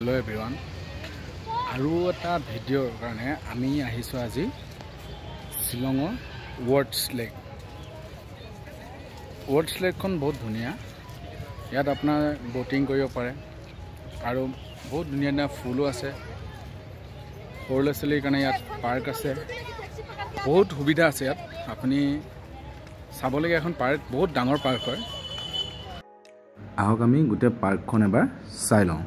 Hello everyone. আৰু এটা ভিডিঅ'ৰ কাৰণে আমি আহিছো আজি শিলঙৰ ৱৰ্ডছ লেক। ৱৰ্ডছ লেকখন বহুত ধুনীয়া। ইয়াত আপোনাৰ বোটিং কৰিব পাৰে আৰু বহুত ধুনীয়া ধুনীয়া ফুলো আছে। সৰু ল'ৰা ছোৱালীৰ কাৰণে ইয়াত পাৰ্ক আছে। বহুত সুবিধা আছে ইয়াত। আপুনি চাবলগীয়া এখন পাৰ্ক, বহুত ডাঙৰ পাৰ্ক হয়। আহক আমি গোটেই পাৰ্কখন এবাৰ চাই লওঁ।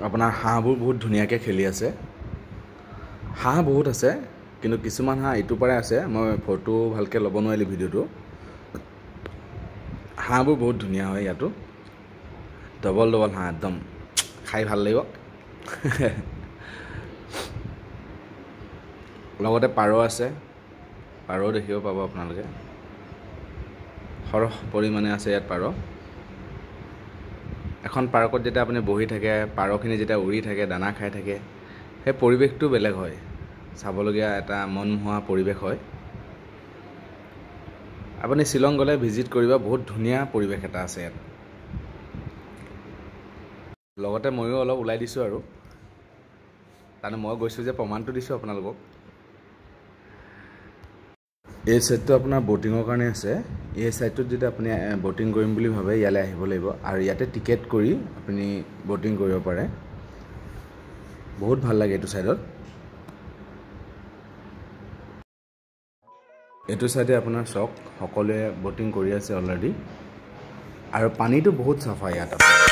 আপোনাৰ হাঁহবোৰ বহুত ধুনীয়াকৈ খেলি আছে। হাঁহ বহুত আছে, কিন্তু কিছুমান হাঁহ ইটো পাৰে আছে। মই ফটো ভালকৈ ল'ব নোৱাৰিলোঁ ভিডিঅ'টো। হাঁহবোৰ বহুত ধুনীয়া হয় ইয়াতো। ডবল ডবল হাঁহ, একদম খাই ভাল লাগিব। লগতে পাৰ আছে, পাৰও দেখিব পাব আপোনালোকে। সৰহ পৰিমাণে আছে ইয়াত পাৰ। এখন পাৰ্কত যেতিয়া আপুনি বহি থাকে, পাৰখিনি যেতিয়া উৰি থাকে, দানা খাই থাকে, সেই পৰিৱেশটো বেলেগ হয়। চাবলগীয়া এটা মনমোহা পৰিৱেশ হয়। আপুনি শ্বিলং গ'লে ভিজিট কৰিব, বহুত ধুনীয়া পৰিৱেশ এটা আছে ইয়াত। লগতে ময়ো অলপ ওলাই দিছোঁ আৰু তাৰমানে মই গৈছোঁ যে প্ৰমাণটো দিছোঁ আপোনালোকক। এই ছাইডটো আপোনাৰ ব'টিঙৰ কাৰণে আছে। এই ছাইডটোত যদি আপুনি ব'টিং কৰিম বুলি ভাবে, ইয়ালৈ আহিব লাগিব আৰু ইয়াতে টিকেট কৰি আপুনি ব'টিং কৰিব পাৰে। বহুত ভাল লাগে এইটো ছাইডত। এইটো ছাইডে আপোনাৰ চাওক, সকলোৱে ব'টিং কৰি আছে অলৰেডি আৰু পানীটো বহুত চাফা ইয়াত আছে।